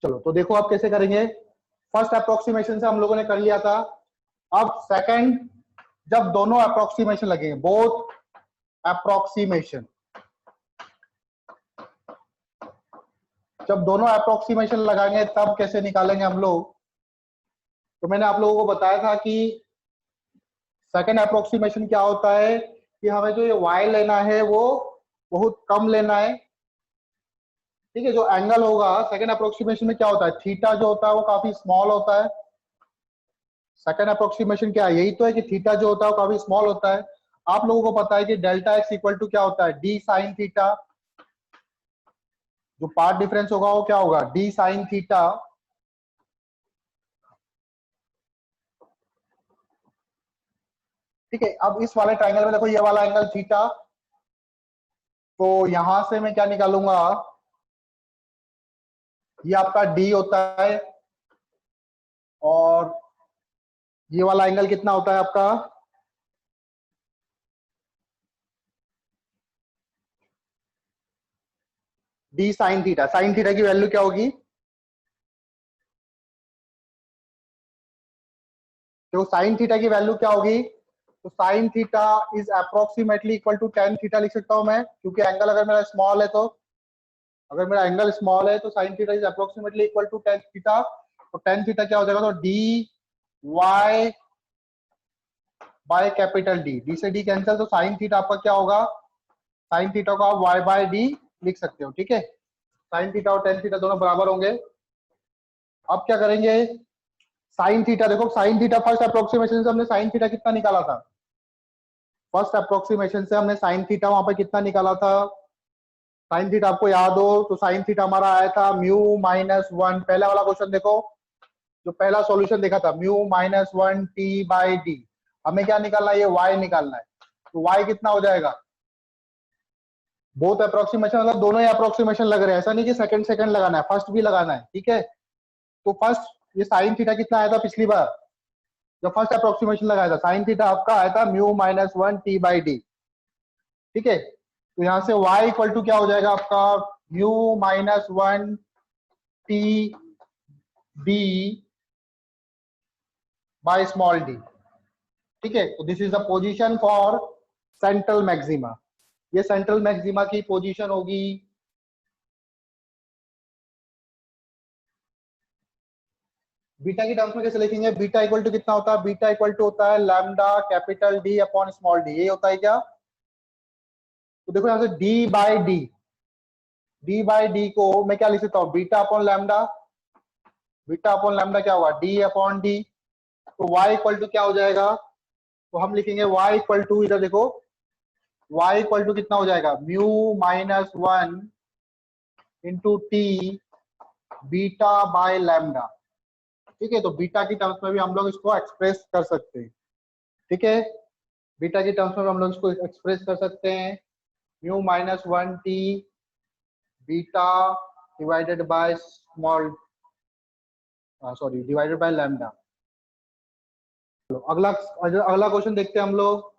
चलो तो देखो आप कैसे करेंगे। फर्स्ट अप्रोक्सीमेशन से हम लोगों ने कर लिया था। अब सेकंड, जब दोनों अप्रोक्सीमेशन लगेंगे, बोथ अप्रोक्सीमेशन, जब दोनों अप्रोक्सीमेशन लगाएंगे तब कैसे निकालेंगे हम लोग। तो मैंने आप लोगों को बताया था कि सेकंड अप्रोक्सीमेशन क्या होता है कि हमें जो ये y लेना है वो बहुत कम लेना है। ठीक है, जो एंगल होगा सेकंड अप्रोक्सीमेशन में क्या होता है, थीटा जो होता है वो काफी स्मॉल होता है। सेकंड अप्रोक्सीमेशन क्या है, यही तो है कि थीटा जो होता है वो काफी स्मॉल होता है। आप लोगों को पता है कि डेल्टा एक्स इक्वल टू क्या होता है, डी साइन थीटा। जो पार्ट डिफरेंस होगा वो क्या होगा, डी साइन थीटा। ठीक है, अब इस वाले ट्रायंगल में देखो ये वाला एंगल थीटा, तो यहां से मैं क्या निकालूंगा, ये आपका डी होता है और ये वाला एंगल कितना होता है आपका, D sine theta. Sine theta की वैल्यू क्या होगी, तो साइन थीटा की वैल्यू क्या होगी, तो sine theta is approximately equal to tan theta लिख सकता हूं मैं, क्योंकि एंगल अगर मेरा स्मॉल है तो, अगर मेरा एंगल स्मॉल है तो sine theta is approximately equal to tan theta. तो टेन थीटा क्या हो जाएगा, तो D Y by capital D, D से डी कैंसिल, तो साइन थीटा आपका क्या होगा, साइन थीटा को आप वाई बाय डी लिख सकते हो। ठीक है, साइन थीटा और टेन थीटा दोनों बराबर होंगे। अब क्या करेंगे, साइन थीटा, देखो साइन थीटा फर्स्ट अप्रोक्सीमेशन से हमने साइन थीटा कितना निकाला था, फर्स्ट अप्रोक्सीमेशन से हमने साइन थीटा वहां पे कितना निकाला था, साइन थीटा आपको याद हो तो साइन थीटा हमारा आया था म्यू माइनस वन। पहला वाला क्वेश्चन देखो, जो पहला सॉल्यूशन देखा था, mu minus one T by D. हमें क्या निकालना है, ये y निकालना है। तो y कितना हो जाएगा, बोथ अप्रोक्सीमेशन मतलब दोनों ही अप्रोक्सीमेशन लग रहे हैं, ऐसा नहीं कि सेकंड सेकंड लगाना है, फर्स्ट भी लगाना है। ठीक है, तो फर्स्ट ये साइन थीटा कितना आया था पिछली बार, जब फर्स्ट अप्रोक्सीमेशन लगाया था, साइन थीटा आपका आया था mu minus one T by D. ठीक है, तो यहां से y इक्वल टू क्या हो जाएगा आपका, mu minus one T D by small D. ठीक है, तो this is the position for central maxima. ये सेंट्रल मैक्सिमा की पोजीशन होगी। बीटा की टर्म्स में कैसे लिखेंगे, बीटा इक्वल टू कितना होता है, बीटा इक्वल टू होता है lambda capital D upon small D, ये होता है क्या। तो देखो यहां से डी बाई डी को मैं क्या लिख सकता हूँ, beta upon lambda, beta upon lambda क्या होगा, डी अपॉन डी। तो y इक्वल टू क्या हो जाएगा, तो हम लिखेंगे y इक्वल टू, इधर देखो y इक्वल टू कितना हो जाएगा, mu minus one into T beta by lambda. ठीक है, तो बीटा की टर्म्स में भी हम लोग इसको एक्सप्रेस कर सकते हैं। ठीक है, बीटा की टर्म्स में हम लोग इसको एक्सप्रेस कर सकते हैं, mu minus one T beta divided by small, sorry divided by lambda. अगला अगला क्वेश्चन देखते हैं हम लोग।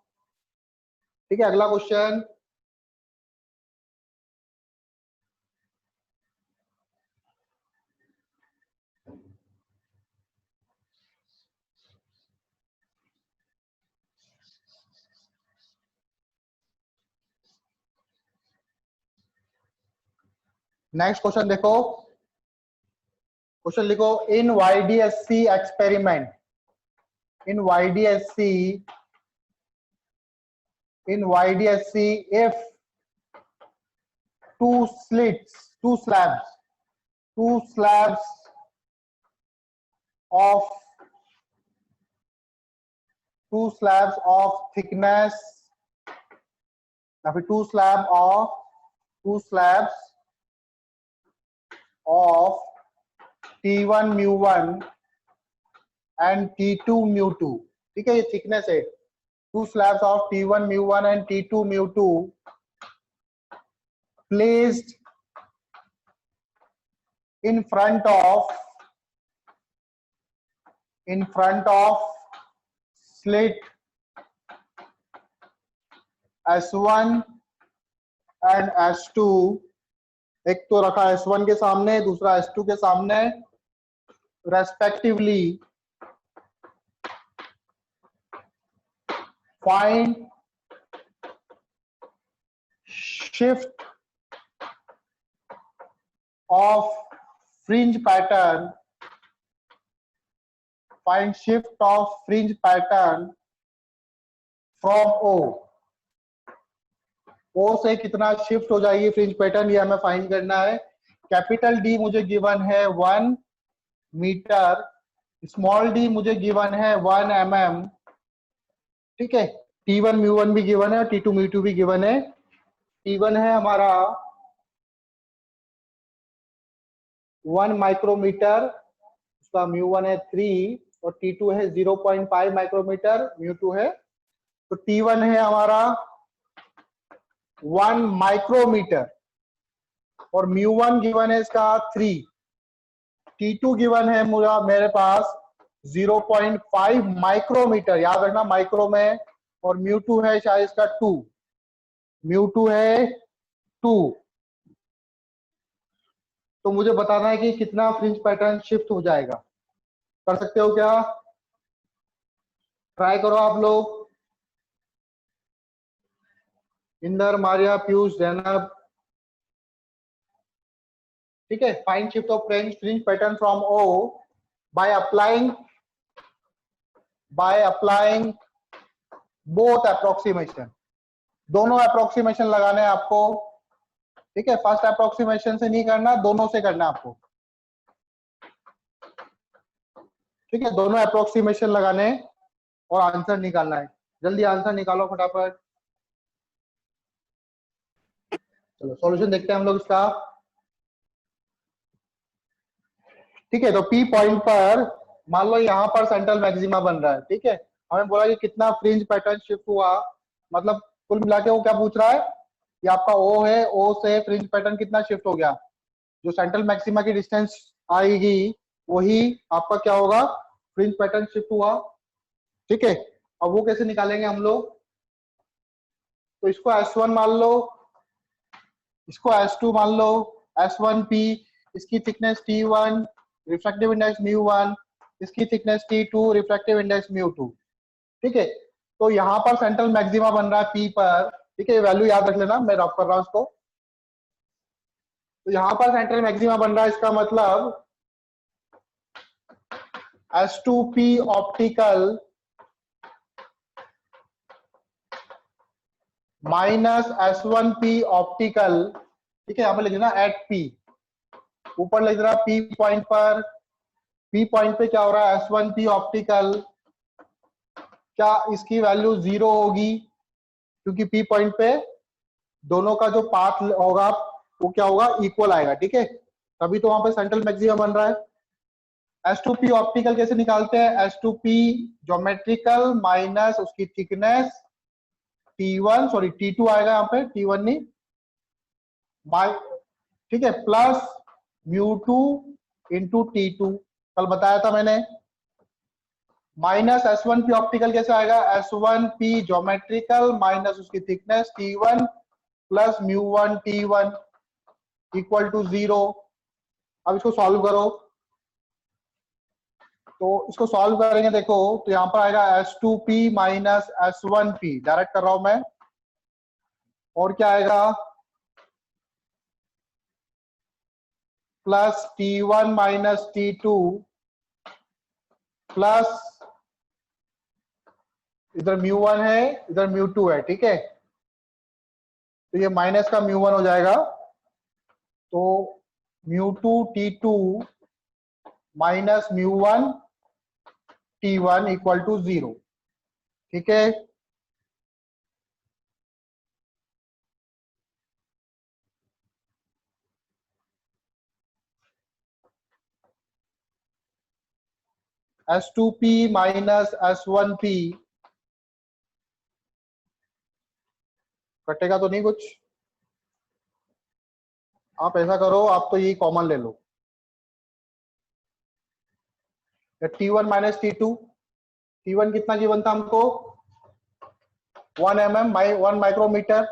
ठीक है, अगला क्वेश्चन, नेक्स्ट क्वेश्चन देखो, क्वेश्चन लिखो, इन YDSC experiment, in YDSC, in YDSC if two slabs of thickness, या फिर two slabs of T1 mu1 and T2 mu2। ठीक है, ये थिकनेस है, two slabs of T1 mu1 and T2 mu2 placed in front of slit S1 and S2 एक तो रखा S1 के सामने, दूसरा S2 के सामने, respectively find shift of fringe pattern, find shift of fringe pattern from O से कितना शिफ्ट हो जाएगी फ्रिंज पैटर्न, ये हमें फाइंड करना है। कैपिटल डी मुझे गिवन है 1 मीटर, स्मॉल डी मुझे गिवन है 1 mm, ठीक है। T1 म्यू1 भी गिवन है और T2 म्यू2 भी गिवन है। T1 है हमारा 1 माइक्रोमीटर, उसका म्यू1 है 3 और T2 है 0.5 माइक्रोमीटर, म्यू2 है, तो T1 है हमारा 1 माइक्रोमीटर और म्यू1 गिवन है इसका 3, T2 गिवन है मेरे पास 0.5 माइक्रोमीटर, याद रखना माइक्रो में, और म्यू2 है शायद इसका 2, म्यू2 है 2। तो मुझे बताना है कि कितना फ्रिंज पैटर्न शिफ्ट हो जाएगा। कर सकते हो क्या? ट्राई करो आप लोग। इंदर, मारिया, पीयूष, जैनब, ठीक है। Find shift of fringe pattern from O by applying both approximation, दोनों अप्रोक्सीमेशन लगाने हैं आपको, ठीक है। फर्स्ट अप्रोक्सीमेशन से नहीं करना, दोनों से करना है आपको, ठीक है। दोनों अप्रोक्सीमेशन लगाने और आंसर निकालना है। जल्दी आंसर निकालो फटाफट। चलो सॉल्यूशन देखते हैं हम लोग इसका, ठीक है। तो पी पॉइंट पर मान लो यहाँ पर सेंट्रल मैक्सिमा बन रहा है, ठीक है। हमें बोला कि कितना फ्रिंज पैटर्न शिफ्ट हुआ, मतलब कुल मिला के वो क्या पूछ रहा है, ये आपका ओ है, ओ से फ्रिंज पैटर्न कितना शिफ्ट हो गया, जो सेंट्रल मैक्सिमा की डिस्टेंस आएगी वही आपका क्या होगा, फ्रिंज पैटर्न शिफ्ट हुआ, ठीक है। अब वो कैसे निकालेंगे हम लोग, तो इसको S1 मान लो, इसको S2 मान लो, S1P, इसकी थिकनेस T1, रिफ्रैक्टिव इंडेक्स μ1, इसकी थिकनेस T2, रिफ्रैक्टिव इंडेक्स μ2, ठीक है। तो यहाँ पर सेंट्रल मैक्सिमा बन रहा है P पर, ठीक है। वैल्यू याद रख लेना, मैं रफ कर रहा हूँ इसको। तो यहाँ पर सेंट्रल मैक्सिमा बन रहा है, इसका मतलब S2P optical minus S1P optical, ठीक है। यहाँ पर लिख देना एट P, ऊपर लिख देना P पॉइंट पर, P पॉइंट पे क्या हो रहा है, S1P ऑप्टिकल, क्या इसकी वैल्यू 0 होगी, क्योंकि P पॉइंट पे दोनों का जो पाथ होगा वो क्या होगा, इक्वल आएगा, ठीक है। तभी तो वहां पे सेंट्रल मैक्सिमा बन रहा है। S2P ऑप्टिकल कैसे निकालते हैं, S2P ज्योमेट्रिकल माइनस उसकी थिकनेस T1, सॉरी T2 आएगा यहाँ पे, T1 नहीं, ठीक है, प्लस μ2 इंटू T2, कल बताया था मैंने। माइनस S1P ऑप्टिकल कैसे आएगा, S1P ज्योमेट्रिकल माइनस उसकी thickness T1 plus μ1 T1 equal to 0। अब इसको सॉल्व करो, तो इसको सॉल्व करेंगे, देखो तो यहाँ पर आएगा S2P माइनस S1P, डायरेक्ट कर रहा हूं मैं, और क्या आएगा, plus T1 minus T2 plus इधर μ1 है, इधर μ2 है, ठीक है। तो ये माइनस का μ1 हो जाएगा, तो μ2 T2 minus μ1 T1 equal to 0, ठीक है। S2P माइनस S1P कटेगा तो नहीं कुछ, आप ऐसा करो, आप तो यही कॉमन ले लो, T1 माइनस T2, T1 कितना गिवन था हमको, 1 mm 1 माइक्रोमीटर,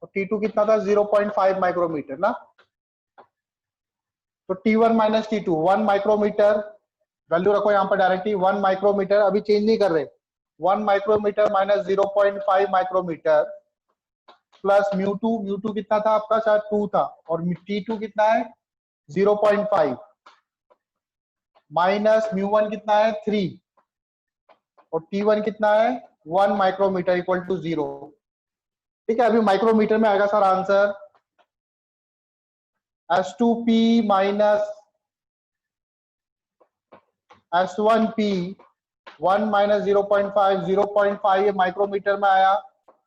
तो T2 कितना था 0.5 माइक्रोमीटर ना। तो T1 minus T2 1 micrometer, value रखो यहाँ पर डायरेक्टली 1 माइक्रोमीटर, अभी चेंज नहीं कर रहे। 1 micrometre minus 0.5 micrometre plus mu two कितना था आपका, शायद 2 था, और T2 कितना है 0.5 माइनस म्यू1 कितना है 3 और T1 कितना है 1 माइक्रोमीटर इक्वल टू 0। ठीक है, अभी माइक्रोमीटर में आएगा sir answer S2P minus S1P 1 minus 0.5 0.5 ये माइक्रोमीटर में आया,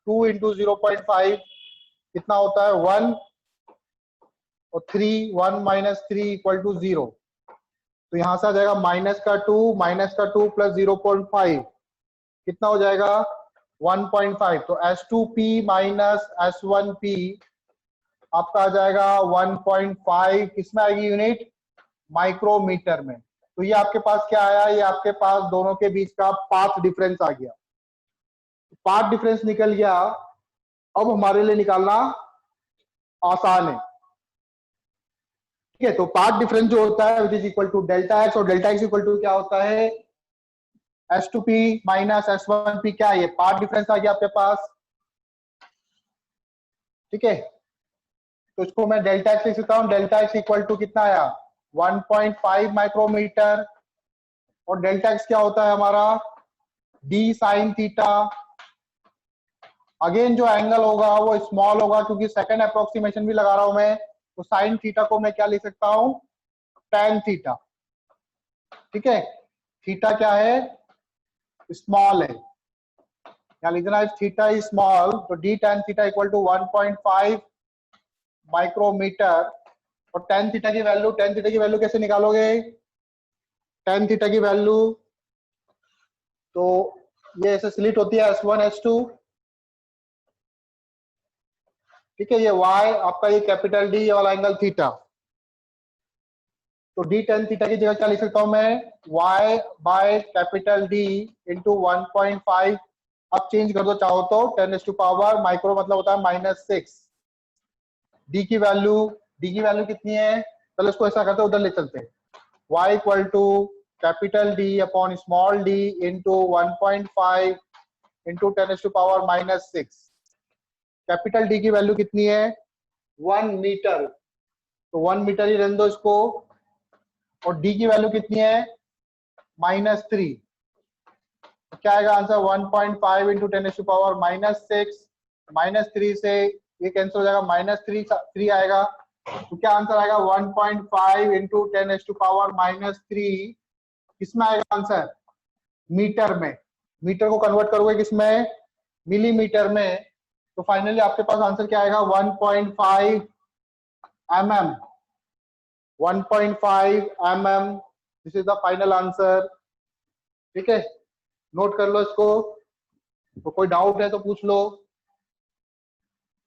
2 इंटू 0.5 कितना होता है 1 और 3 1 माइनस 3 इक्वल टू 0। तो यहां से आ जाएगा माइनस का 2 प्लस 0.5 कितना हो जाएगा 1.5। तो S2P माइनस S1P आपका आ जाएगा 1.5, किसमें आएगी यूनिट, माइक्रोमीटर में। तो ये आपके पास क्या आया, ये आपके पास दोनों के बीच का पाथ डिफरेंस आ गया। पाथ डिफरेंस निकल गया, अब हमारे लिए निकालना आसान है। ठीक है, तो पाथ डिफरेंस जो होता है which is equal to delta X, और डेल्टा एक्स इक्वल टू क्या होता है S2P माइनस S1P, क्या है ये पाथ डिफरेंस आ गया आपके पास। ठीक है, तो इसको मैं डेल्टा एक्स लिख सकता हूं, डेल्टा एक्स इक्वल टू कितना आया 1.5 माइक्रोमीटर, और डेल्टा एक्स क्या होता है हमारा d साइन थीटा। अगेन जो एंगल होगा वो स्मॉल होगा क्योंकि सेकंड अप्रोक्सीमेशन भी लगा रहा हूं मैं, तो साइन थीटा को मैं क्या लिख सकता हूं tan थीटा। ठीक है, थीटा क्या है स्मॉल है, या लिखना है थीटा इज स्मॉल, तो d tan theta equal to 1.5 micrometre. और tan थीटा की वैल्यू कैसे निकालोगे, tan थीटा की वैल्यू तो ये ऐसे स्लिट होती है S1 S2। ठीक है, ये y आपका ये कैपिटल D वाला एंगल थीटा, तो d tan थीटा की जगह क्या लिख सकता हूं मैं y by capital D into 1.5। अब चेंज कर दो चाहो तो 10⁻⁻, माइक्रो मतलब होता है -6। d की वैल्यू कितनी है, चलो इसको ऐसा करते हैं उधर ले चलते हैं, y equal to capital D upon small d into 1.5 into 10⁻⁻6। Capital D की वैल्यू कितनी है 1 मीटर, तो 1 मीटर ही रहने दो इसको, और D की वैल्यू कितनी है -3। तो क्या आएगा आंसर 1.5 इंटू 10⁻⁻6, -3 से ये कैंसिल हो जाएगा, -3 आएगा, तो क्या आंसर आएगा 1.5 इंटू 10⁻⁻3, किसमें आएगा आंसर मीटर में। मीटर को कन्वर्ट करोगे किसमें मिलीमीटर में, तो फाइनली आपके पास आंसर क्या आएगा 1.5 mm, 1.5 mm, this is the final answer. ठीक है, नोट कर लो इसको, तो कोई डाउट है तो पूछ लो।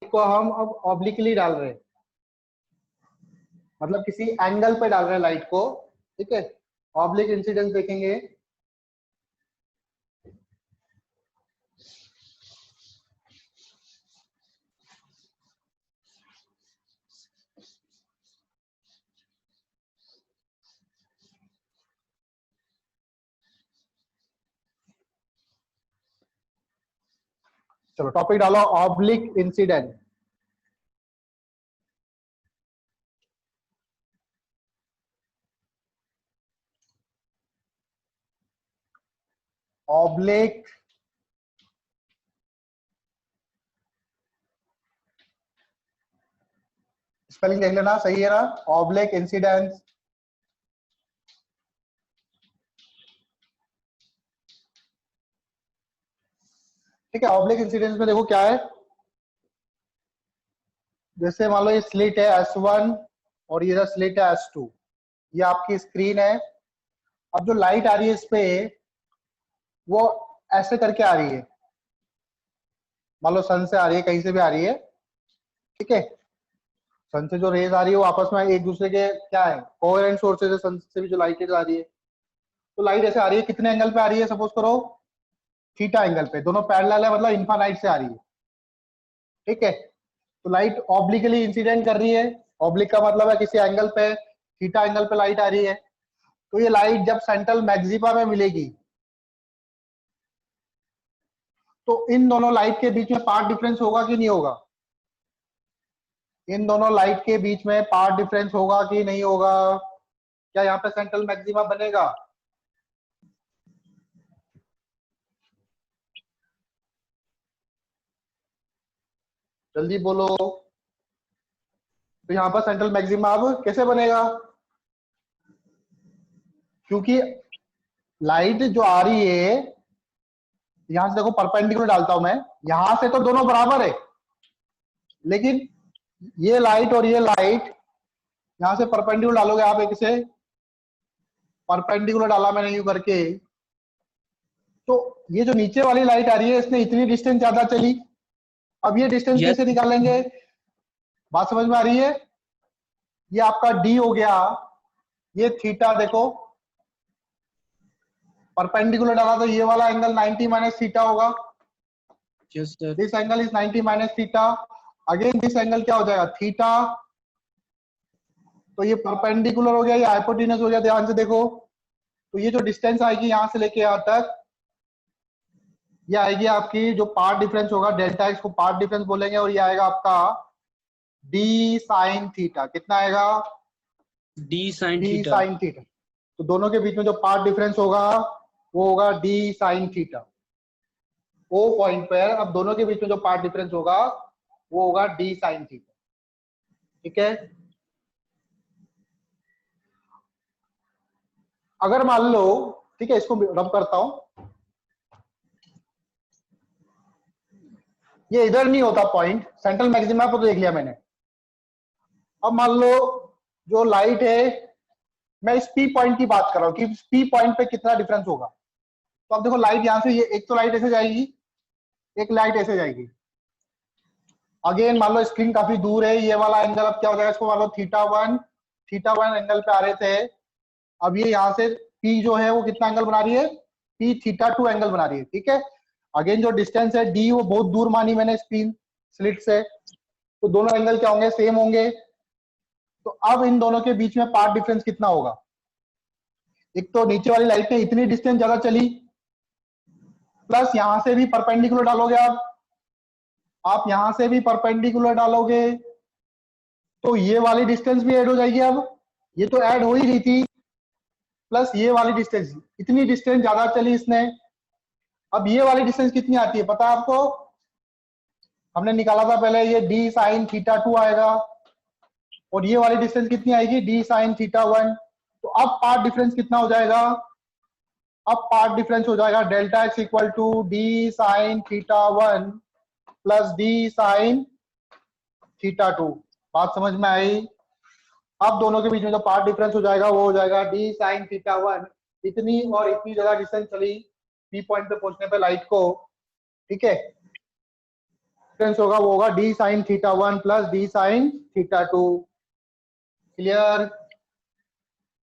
इसको हम अब ऑब्लिकली डाल रहे हैं, मतलब किसी एंगल पे डाल रहे हैं लाइट को। ठीक है, ऑब्लिक इंसिडेंस देखेंगे। चलो टॉपिक डालो ऑब्लिक इंसिडेंट। ऑब्लिक स्पेलिंग देख लेना सही है ना, ऑब्लिक इंसिडेंस। ठीक है, ऑब्लिक इंसिडेंस में देखो क्या है, जैसे मान लो ये स्लिट है S1 और ये स्लिट है S2, ये आपकी स्क्रीन है। अब जो लाइट आ रही है इस पे वो ऐसे करके आ रही है, मान लो सन से आ रही है, कहीं से भी आ रही है। ठीक है, सन से जो रेज आ रही है वो आपस में एक दूसरे के क्या है कोहेरेंट सोर्सेज है, सन से भी जो लाइट आ रही है। तो लाइट ऐसे आ रही है, कितने एंगल पे आ रही है, सपोज करो थीटा एंगल पे, दोनों पैरेलल है मतलब इनफाइनाइट से आ रही है। ठीक है, तो लाइट ऑब्लिकली इंसिडेंट कर रही है, ऑब्लिक का मतलब है किसी एंगल पे, थीटा एंगल पे लाइट आ रही है। तो ये लाइट जब सेंट्रल मैक्सिमा में मिलेगी तो इन दोनों लाइट के बीच में पाथ डिफरेंस होगा कि नहीं होगा? इन दोनों लाइट के बीच में पाथ डिफरेंस होगा कि नहीं होगा? क्या यहाँ पे सेंट्रल मैक्सिमा बनेगा? जल्दी बोलो। तो यहाँ पर सेंट्रल मैक्सिमा अब कैसे बनेगा? क्योंकि लाइट जो आ रही है, यहां से देखो परपेंडिकुलर डालता हूं मैं, यहां से तो दोनों बराबर है, लेकिन ये लाइट और ये लाइट यहां से परपेंडिकुलर डालोगे आप, एक से परपेंडिकुलर डाला मैंने यूं करके, तो ये जो नीचे वाली लाइट आ रही है इसने इतनी डिस्टेंस ज्यादा चली। अब ये डिस्टेंस कैसे निकालेंगे? बात समझ में आ रही है? ये आपका डी हो गया, ये थीटा देखो परपेंडिकुलर डाला तो ये वाला एंगल 90 माइनस थीटा होगा। This angle is 90 minus theta. Again this angle क्या हो जाएगा? थीटा। तो ये परपेंडिकुलर हो गया, ये हाइपोटेन्यूस हो गया। ध्यान से देखो, तो ये जो डिस्टेंस आएगी यहां से लेके यहां तक, ये आएगी आपकी, जो पार्ट डिफरेंस होगा डेल्टा एक्स को पार्ट डिफरेंस बोलेंगे, और ये आएगा आपका डी साइन थीटा। कितना आएगा? D sine theta. तो दोनों के बीच में जो पार्ट डिफरेंस होगा वो होगा d sine theta. O point पर अब दोनों के बीच में जो पार्ट डिफरेंस होगा वो होगा डी साइन थीटा। ठीक है। अगर मान लो, ठीक है, इसको रब करता हूं, ये इधर नहीं होता पॉइंट, सेंट्रल मैक्सिमा पर तो देख लिया मैंने। अब मान लो जो लाइट है, मैं इस पी पॉइंट की बात कर रहा हूं कि पी पॉइंट पे कितना डिफरेंस होगा। तो अब देखो लाइट यहां से, ये एक तो लाइट ऐसे जाएगी, एक लाइट ऐसे जाएगी। अगेन मान लो स्क्रीन काफी दूर है, ये वाला एंगल अब क्या हो जाएगा? इसको मान लो थीटा वन एंगल पे आ रहे थे। अब ये यहाँ से पी जो है वो कितना एंगल बना रही है? पी थीटा टू एंगल बना रही है। ठीक है। अगेन जो डिस्टेंस है डी वो बहुत दूर मानी मैंने स्क्रीन स्लिट से, तो दोनों एंगल क्या होंगे? सेम होंगे। तो अब इन दोनों के बीच में पार्ट डिफरेंस कितना होगा? एक तो नीचे वाली लाइट ने इतनी डिस्टेंस ज्यादा चली, प्लस यहां से भी परपेंडिकुलर डालोगे आप यहां से भी परपेंडिकुलर डालोगे तो ये वाली डिस्टेंस भी ऐड हो जाएगी। अब ये तो ऐड हो ही रही थी, प्लस ये वाली डिस्टेंस, इतनी डिस्टेंस ज्यादा चली इसने। अब ये वाली डिस्टेंस कितनी आती है पता है आपको? हमने निकाला था पहले, ये डी साइन थीटा टू आएगा, और ये वाली डिस्टेंस कितनी आएगी? D sine theta one. तो अब पार्ट डिफरेंस कितना हो जाएगा? अब पार्ट डिफरेंस हो जाएगा delta x equal to d sine theta one plus d sine theta two. बात समझ में आई? अब दोनों के बीच में जो पार्ट डिफरेंस हो जाएगा वो हो जाएगा डी साइन थीटा वन। इतनी और इतनी ज्यादा डिस्टेंस चली पी पॉइंट पे पहुंचने पे लाइट को। ठीक है। डिफरेंस होगा वो होगा d sine theta one plus d sine theta to. Clear?